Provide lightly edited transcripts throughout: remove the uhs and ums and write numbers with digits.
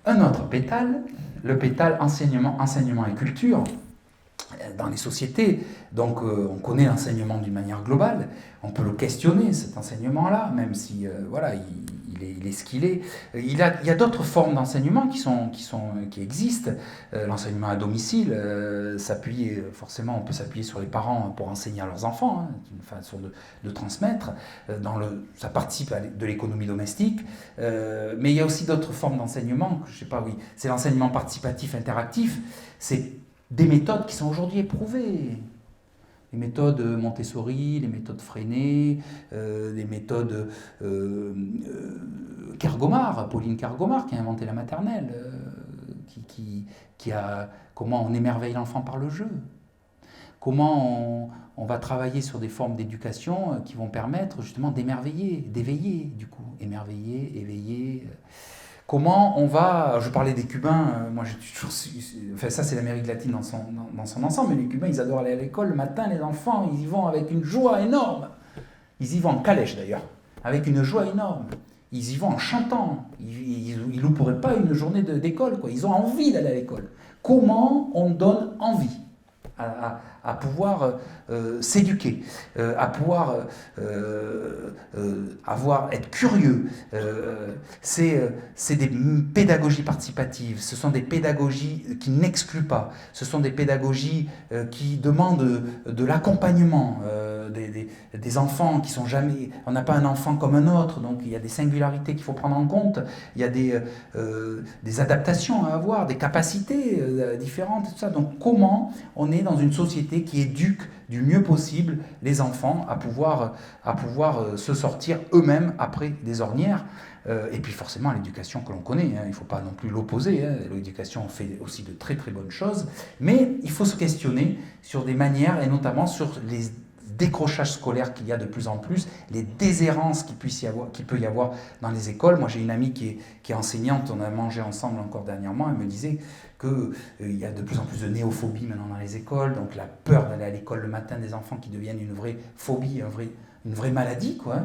Un autre pétale, le pétale enseignement, enseignement et culture. Dans les sociétés, donc on connaît l'enseignement d'une manière globale, on peut le questionner cet enseignement-là, même si voilà, il est ce qu'il est. Il y a d'autres formes d'enseignement qui existent. L'enseignement à domicile, forcément, on peut s'appuyer sur les parents pour enseigner à leurs enfants, hein, c'est une façon de transmettre. Ça participe de l'économie domestique, mais il y a aussi d'autres formes d'enseignement. Je sais pas, oui, c'est l'enseignement participatif interactif. C'est des méthodes qui sont aujourd'hui éprouvées. Les méthodes Montessori, les méthodes Freinet, les méthodes Kergomar, Pauline Kergomar qui a inventé la maternelle, qui a comment on émerveille l'enfant par le jeu, comment on va travailler sur des formes d'éducation qui vont permettre justement d'émerveiller, d'éveiller du coup, émerveiller, éveiller. Comment on va, je parlais des Cubains, moi j'ai toujours, enfin ça c'est l'Amérique latine dans son ensemble, mais les Cubains ils adorent aller à l'école le matin, les enfants ils y vont avec une joie énorme. Ils y vont en calèche d'ailleurs, avec une joie énorme. Ils y vont en chantant, ils louperaient pas une journée d'école, quoi. Ils ont envie d'aller à l'école. Comment on donne envie à pouvoir s'éduquer, à pouvoir être curieux. C'est des pédagogies participatives, ce sont des pédagogies qui n'excluent pas, ce sont des pédagogies qui demandent de l'accompagnement des enfants qui sont jamais... On n'a pas un enfant comme un autre, donc il y a des singularités qu'il faut prendre en compte, il y a des adaptations à avoir, des capacités différentes, tout ça. Donc comment on est dans une société qui éduque du mieux possible les enfants à pouvoir se sortir eux-mêmes après des ornières. Et puis forcément l'éducation que l'on connaît, hein, il ne faut pas non plus l'opposer, hein, l'éducation fait aussi de très très bonnes choses, mais il faut se questionner sur des manières et notamment sur les décrochages scolaires qu'il y a de plus en plus, les déserrances qu'il peut y avoir dans les écoles. Moi j'ai une amie qui est enseignante, on a mangé ensemble encore dernièrement, elle me disait qu'il y a de plus en plus de néophobie maintenant dans les écoles, donc la peur d'aller à l'école le matin des enfants qui deviennent une vraie phobie, une vraie maladie, quoi.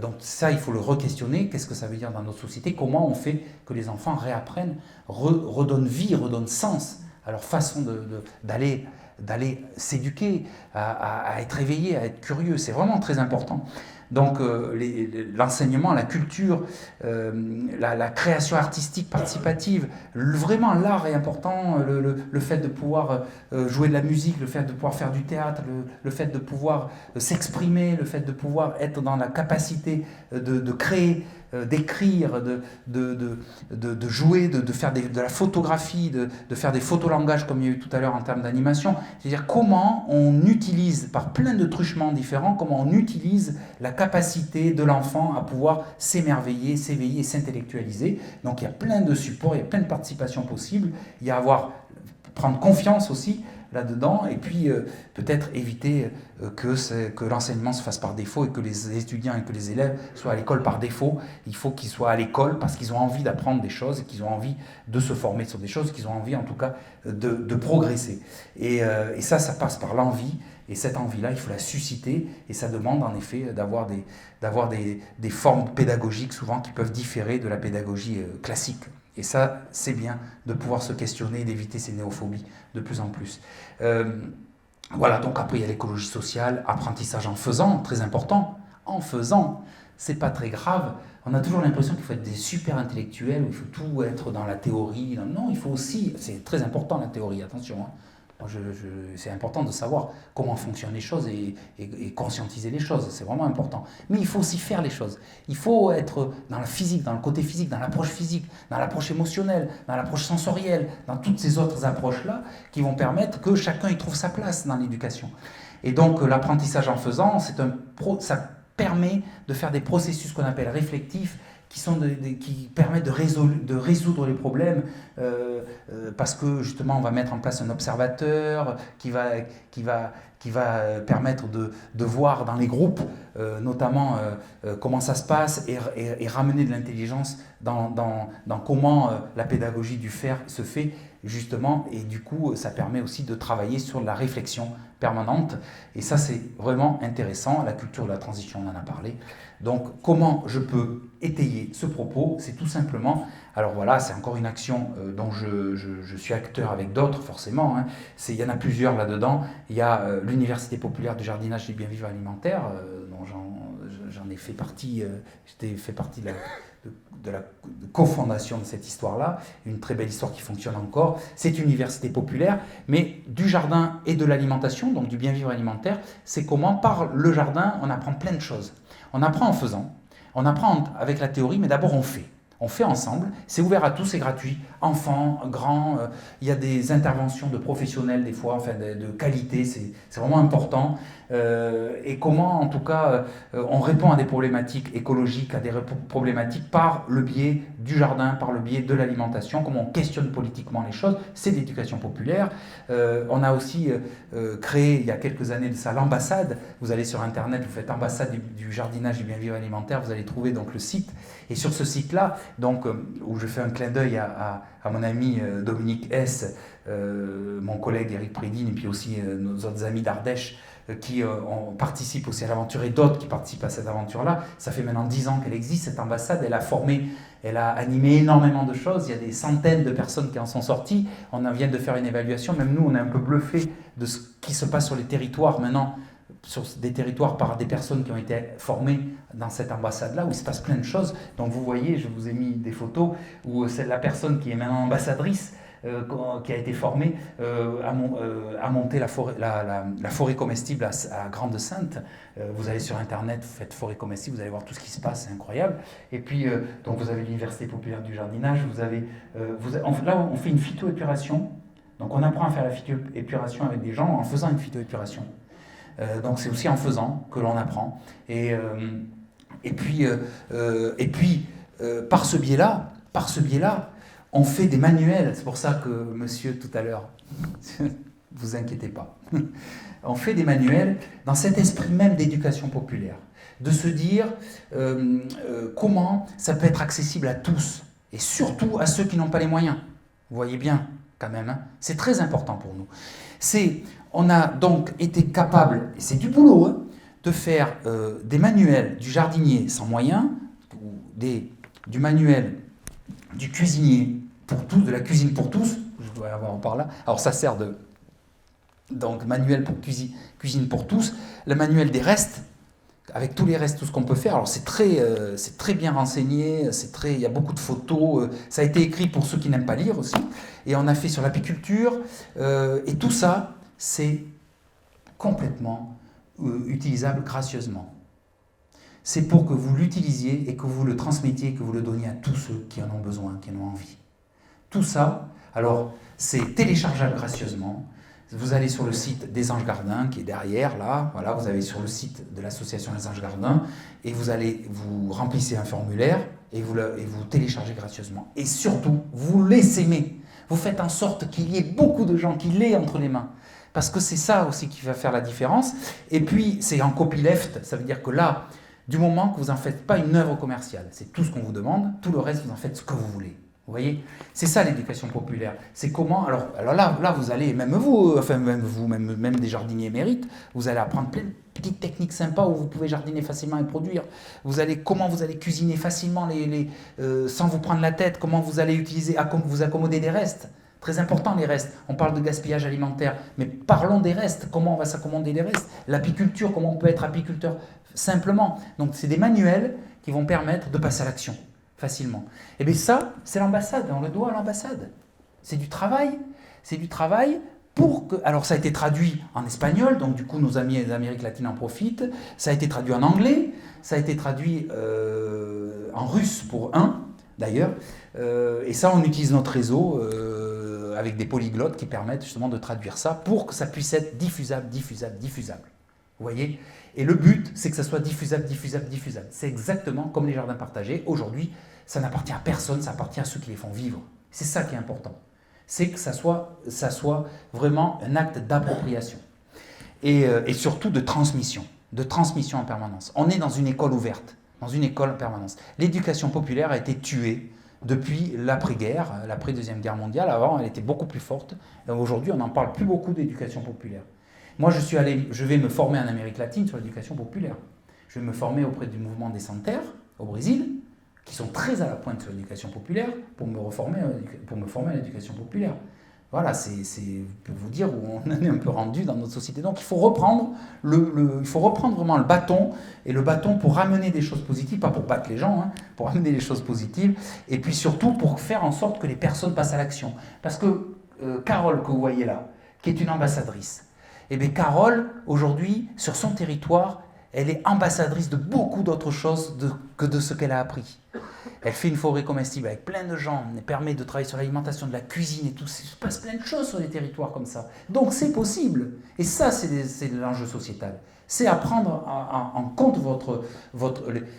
Donc ça, il faut le re-questionner. Qu'est-ce que ça veut dire dans notre société? Comment on fait que les enfants réapprennent, redonnent vie, redonnent sens à leur façon d'aller s'éduquer, à être éveillé, à être curieux? C'est vraiment très important. Donc l'enseignement, la culture, la création artistique participative, vraiment l'art est important, le fait de pouvoir jouer de la musique, le fait de pouvoir faire du théâtre, le fait de pouvoir s'exprimer, le fait de pouvoir être dans la capacité de créer, d'écrire, de jouer, de faire de la photographie, de faire des photolangages comme il y a eu tout à l'heure en termes d'animation. C'est-à-dire comment on utilise, par plein de truchements différents, comment on utilise la capacité de l'enfant à pouvoir s'émerveiller, s'éveiller, s'intellectualiser. Donc il y a plein de supports, il y a plein de participations possibles. Il y a prendre confiance aussi là-dedans, et puis peut-être éviter que l'enseignement se fasse par défaut et que les étudiants et que les élèves soient à l'école par défaut. Il faut qu'ils soient à l'école parce qu'ils ont envie d'apprendre des choses et qu'ils ont envie de se former sur des choses, qu'ils ont envie en tout cas de progresser. Et ça passe par l'envie, et cette envie-là, il faut la susciter, et ça demande en effet d'avoir des formes pédagogiques souvent qui peuvent différer de la pédagogie classique. Et ça, c'est bien de pouvoir se questionner et d'éviter ces néophobies de plus en plus. Voilà, donc après il y a l'écologie sociale, apprentissage en faisant, très important. En faisant, c'est pas très grave. On a toujours l'impression qu'il faut être des super intellectuels, où il faut tout être dans la théorie. Non, il faut aussi, c'est très important la théorie, attention, hein. C'est important de savoir comment fonctionnent les choses et conscientiser les choses, c'est vraiment important. Mais il faut aussi faire les choses. Il faut être dans la physique, dans le côté physique, dans l'approche émotionnelle, dans l'approche sensorielle, dans toutes ces autres approches-là qui vont permettre que chacun y trouve sa place dans l'éducation. Et donc l'apprentissage en faisant, ça permet de faire des processus qu'on appelle réflectifs, qui permettent de résoudre les problèmes, parce que justement on va mettre en place un observateur qui va permettre de voir dans les groupes notamment comment ça se passe, et ramener de l'intelligence dans comment la pédagogie du faire se fait, justement, et du coup, ça permet aussi de travailler sur la réflexion permanente. Et ça, c'est vraiment intéressant. La culture de la transition, on en a parlé. Donc, comment je peux étayer ce propos? C'est tout simplement, alors voilà, c'est encore une action dont je suis acteur avec d'autres, forcément. Hein. Il y en a plusieurs là-dedans. Il y a l'Université populaire du jardinage et du bien vivre alimentaire, dont j'en ai fait partie, j'étais fait partie de la cofondation de cette histoire-là, une très belle histoire qui fonctionne encore. C'est une université populaire, mais du jardin et de l'alimentation, donc du bien vivre alimentaire, c'est comment, par le jardin, on apprend plein de choses. On apprend en faisant, on apprend avec la théorie, mais d'abord on fait. On fait ensemble, c'est ouvert à tous, c'est gratuit, enfants, grands, il y a des interventions de professionnels des fois, enfin de qualité, c'est vraiment important. Et comment en tout cas on répond à des problématiques écologiques, à des problématiques par le biais du jardin, par le biais de l'alimentation, comment on questionne politiquement les choses, c'est de l'éducation populaire. On a aussi créé il y a quelques années de ça l'ambassade, vous allez sur internet, vous faites ambassade du jardinage et du bien vivre alimentaire, vous allez trouver donc le site, et sur ce site-là, donc, où je fais un clin d'œil à mon ami Dominique S, mon collègue Eric Prédine, et puis aussi nos autres amis d'Ardèche, qui participent aussi à l'aventure, et d'autres qui participent à cette aventure-là. Ça fait maintenant 10 ans qu'elle existe, cette ambassade. Elle a formé, elle a animé énormément de choses. Il y a des centaines de personnes qui en sont sorties. On vient de faire une évaluation. Même nous, on est un peu bluffés de ce qui se passe sur les territoires maintenant, sur des territoires par des personnes qui ont été formées dans cette ambassade-là, où il se passe plein de choses. Donc vous voyez, je vous ai mis des photos où c'est la personne qui est maintenant ambassadrice, qui a été formée à monter la forêt comestible à Grande-Sainte. Vous allez sur internet, vous faites forêt comestible, vous allez voir tout ce qui se passe, c'est incroyable. Et puis, donc vous avez l'Université populaire du jardinage, là on fait une phytoépuration, donc on apprend à faire la phytoépuration avec des gens en faisant une phytoépuration. Donc c'est aussi en faisant que l'on apprend. Et puis, par ce biais-là, on fait des manuels. C'est pour ça que monsieur tout à l'heure, vous inquiétez pas, on fait des manuels dans cet esprit même d'éducation populaire, de se dire comment ça peut être accessible à tous, et surtout à ceux qui n'ont pas les moyens. Vous voyez bien, quand même, hein, c'est très important pour nous. On a donc été capable, et c'est du boulot, hein, de faire des manuels du jardinier sans moyens, ou du manuel du cuisinier pour tous, de la cuisine pour tous, je dois avoir par là. Alors ça sert donc manuel pour cuisine pour tous, le manuel des restes, avec tous les restes, tout ce qu'on peut faire. Alors c'est très bien renseigné, il y a beaucoup de photos, ça a été écrit pour ceux qui n'aiment pas lire aussi, et on a fait sur l'apiculture, et tout ça, c'est complètement utilisable gracieusement. C'est pour que vous l'utilisiez et que vous le transmettiez, que vous le donniez à tous ceux qui en ont besoin, qui en ont envie. Tout ça, alors, c'est téléchargeable gracieusement. Vous allez sur le site des Anges Gardins, qui est derrière, là. Voilà, vous allez sur le site de l'association des Anges Gardins, et vous remplissez un formulaire, et vous téléchargez gracieusement. Et surtout, vous les s'aimer. Vous faites en sorte qu'il y ait beaucoup de gens qui l'aient entre les mains. Parce que c'est ça aussi qui va faire la différence. Et puis, c'est en copyleft, ça veut dire que là, du moment que vous n'en faites pas une œuvre commerciale, c'est tout ce qu'on vous demande, tout le reste, vous en faites ce que vous voulez. Vous voyez, c'est ça l'éducation populaire. C'est comment, alors là, vous allez, même vous, enfin même des jardiniers émérites, vous allez apprendre plein de petites techniques sympas où vous pouvez jardiner facilement et produire. Comment vous allez cuisiner facilement sans vous prendre la tête, comment vous allez vous accommoder des restes. Très important les restes. On parle de gaspillage alimentaire, mais parlons des restes. Comment on va s'accommoder des restes? L'apiculture, comment on peut être apiculteur simplement. Donc c'est des manuels qui vont permettre de passer à l'action facilement. Et bien ça, c'est l'ambassade, on le doit à l'ambassade. C'est du travail pour que... Alors ça a été traduit en espagnol, donc du coup nos amis d'Amérique latine en profitent. Ça a été traduit en anglais, ça a été traduit en russe pour d'ailleurs. Et ça, on utilise notre réseau avec des polyglottes qui permettent justement de traduire ça pour que ça puisse être diffusable. Vous voyez? Et le but, c'est que ça soit diffusable. C'est exactement comme les jardins partagés. Aujourd'hui, ça n'appartient à personne, ça appartient à ceux qui les font vivre. C'est ça qui est important. C'est que ça soit vraiment un acte d'appropriation. Et surtout de transmission en permanence. On est dans une école ouverte, dans une école en permanence. L'éducation populaire a été tuée depuis l'après-guerre, l'après-deuxième guerre mondiale. Avant, elle était beaucoup plus forte. Aujourd'hui, on n'en parle plus beaucoup d'éducation populaire. Moi, je vais me former en Amérique latine sur l'éducation populaire. Je vais me former auprès du mouvement des Sans-Terre au Brésil, qui sont très à la pointe sur l'éducation populaire, pour me former à l'éducation populaire. Voilà, c'est pour vous dire où on en est un peu rendu dans notre société. Donc il faut reprendre vraiment le bâton, et le bâton pour ramener des choses positives, pas pour battre les gens, hein, pour ramener des choses positives, et puis surtout pour faire en sorte que les personnes passent à l'action. Parce que Carole, que vous voyez là, qui est une ambassadrice, eh bien Carole, aujourd'hui, sur son territoire, elle est ambassadrice de beaucoup d'autres choses que de ce qu'elle a appris. Elle fait une forêt comestible avec plein de gens, elle permet de travailler sur l'alimentation, de la cuisine et tout. Il se passe plein de choses sur des territoires comme ça. Donc c'est possible. Et ça, c'est l'enjeu sociétal. C'est à prendre en compte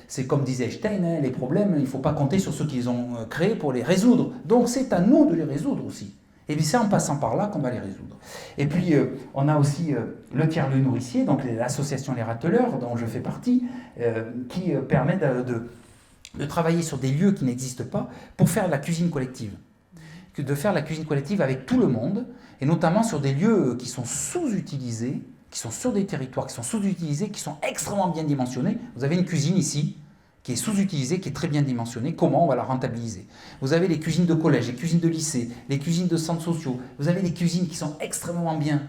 c'est comme disait Einstein, hein, les problèmes, il ne faut pas compter sur ceux qu'ils ont créés pour les résoudre. Donc c'est à nous de les résoudre aussi. Et bien c'est en passant par là qu'on va les résoudre. Et puis on a aussi le tiers-lieu nourricier, donc l'association Les Rateleurs, dont je fais partie, qui permet de travailler sur des lieux qui n'existent pas pour faire de la cuisine collective. De faire de la cuisine collective avec tout le monde, et notamment sur des lieux qui sont sous-utilisés, qui sont sur des territoires qui sont sous-utilisés, qui sont extrêmement bien dimensionnés. Vous avez une cuisine ici, qui est sous-utilisée, qui est très bien dimensionnée. Comment on va la rentabiliser? Vous avez les cuisines de collège, les cuisines de lycée, les cuisines de centres sociaux. Vous avez des cuisines qui sont extrêmement bien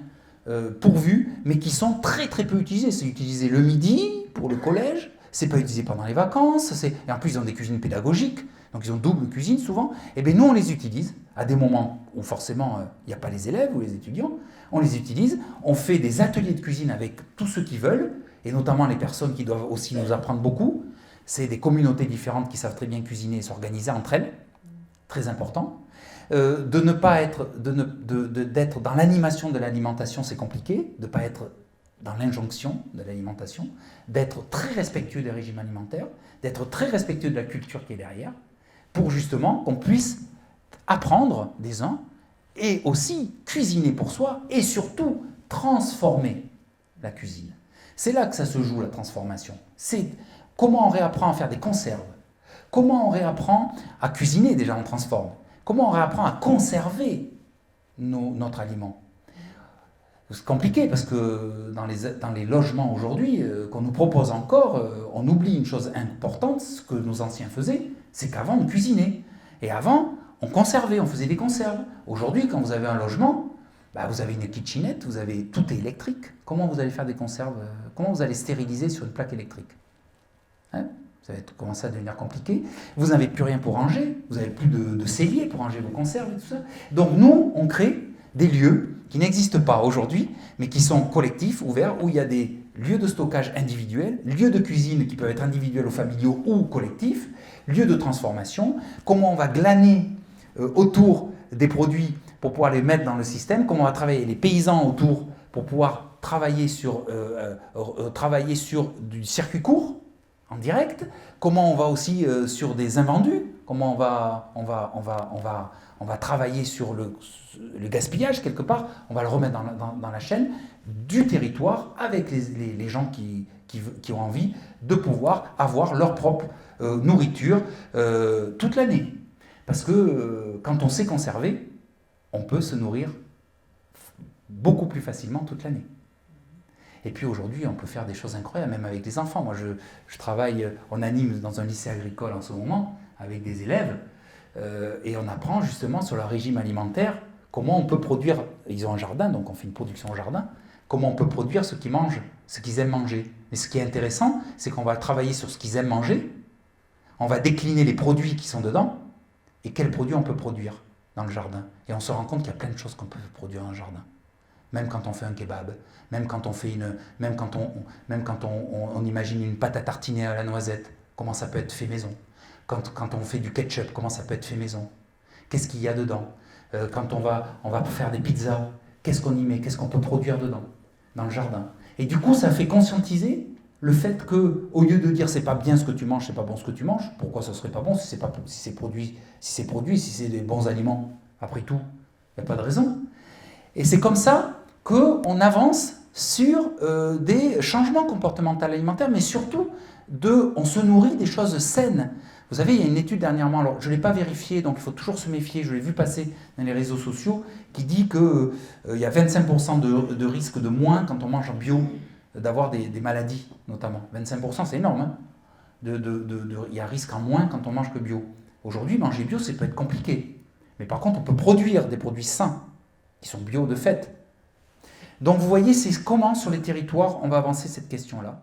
pourvues, mais qui sont très très peu utilisées. C'est utilisé le midi pour le collège, c'est pas utilisé pendant les vacances, et en plus ils ont des cuisines pédagogiques, donc ils ont double cuisine souvent. Et bien nous on les utilise à des moments où forcément il n'y a pas les élèves ou les étudiants, on les utilise, on fait des ateliers de cuisine avec tous ceux qui veulent, et notamment les personnes qui doivent aussi nous apprendre beaucoup. C'est des communautés différentes qui savent très bien cuisiner et s'organiser entre elles, très important. De ne pas être, d'être dans l'animation de l'alimentation, c'est compliqué, de ne pas être dans l'injonction de l'alimentation, d'être très respectueux des régimes alimentaires, d'être très respectueux de la culture qui est derrière, pour justement qu'on puisse apprendre des uns et aussi cuisiner pour soi et surtout transformer la cuisine. C'est là que ça se joue, la transformation. C'est comment on réapprend à faire des conserves, comment on réapprend à cuisiner, déjà on transforme, comment on réapprend à conserver notre aliment. C'est compliqué parce que dans les logements aujourd'hui qu'on nous propose encore, on oublie une chose importante, ce que nos anciens faisaient, c'est qu'avant on cuisinait. Et avant, on conservait, on faisait des conserves. Aujourd'hui, quand vous avez un logement, vous avez une kitchenette, tout est électrique. Comment vous allez faire des conserves? Comment vous allez stériliser sur une plaque électrique? Ça va commencer à devenir compliqué. Vous n'avez plus rien pour ranger, vous n'avez plus de cellier pour ranger vos conserves et tout ça. Donc nous, on crée des lieux qui n'existent pas aujourd'hui, mais qui sont collectifs, ouverts, où il y a des lieux de stockage individuels, lieux de cuisine qui peuvent être individuels ou familiaux ou collectifs, lieux de transformation, comment on va glaner autour des produits pour pouvoir les mettre dans le système, comment on va travailler les paysans autour pour pouvoir travailler sur du circuit court, en direct, comment on va aussi sur des invendus, comment on va travailler sur le gaspillage quelque part, on va le remettre dans la chaîne du territoire avec les gens qui ont envie de pouvoir avoir leur propre nourriture toute l'année. Parce que quand on sait conserver, on peut se nourrir beaucoup plus facilement toute l'année. Et puis aujourd'hui, on peut faire des choses incroyables, même avec les enfants. Moi, je travaille, on anime dans un lycée agricole en ce moment, avec des élèves, et on apprend justement sur leur régime alimentaire, comment on peut produire, ils ont un jardin, donc on fait une production au jardin, comment on peut produire ce qu'ils mangent, ce qu'ils aiment manger. Mais ce qui est intéressant, c'est qu'on va travailler sur ce qu'ils aiment manger, on va décliner les produits qui sont dedans, et quels produits on peut produire dans le jardin. Et on se rend compte qu'il y a plein de choses qu'on peut produire dans le jardin. Même quand on fait un kebab, même quand on imagine une pâte à tartiner à la noisette, comment ça peut être fait maison. Quand on fait du ketchup, comment ça peut être fait maison. Qu'est-ce qu'il y a dedans. Quand on va faire des pizzas, qu'est-ce qu'on y met, qu'est-ce qu'on peut produire dedans, dans le jardin. Et du coup, ça fait conscientiser le fait que, au lieu de dire c'est pas bien ce que tu manges, c'est pas bon ce que tu manges, pourquoi ça serait pas bon si c'est produit, si c'est des bons aliments, après tout, il n'y a pas de raison. Et c'est comme ça qu'on avance sur des changements comportementaux alimentaires, mais surtout, on se nourrit des choses saines. Vous savez, il y a une étude dernièrement, alors je ne l'ai pas vérifiée, donc il faut toujours se méfier, je l'ai vu passer dans les réseaux sociaux, qui dit qu'il y a 25% de risque de moins quand on mange en bio, d'avoir des maladies notamment. 25%, c'est énorme. Hein. Il y a risque en moins quand on mange que bio. Aujourd'hui, manger bio, ça peut être compliqué. Mais par contre, on peut produire des produits sains, qui sont bio de fait. Donc vous voyez, c'est comment sur les territoires on va avancer cette question-là.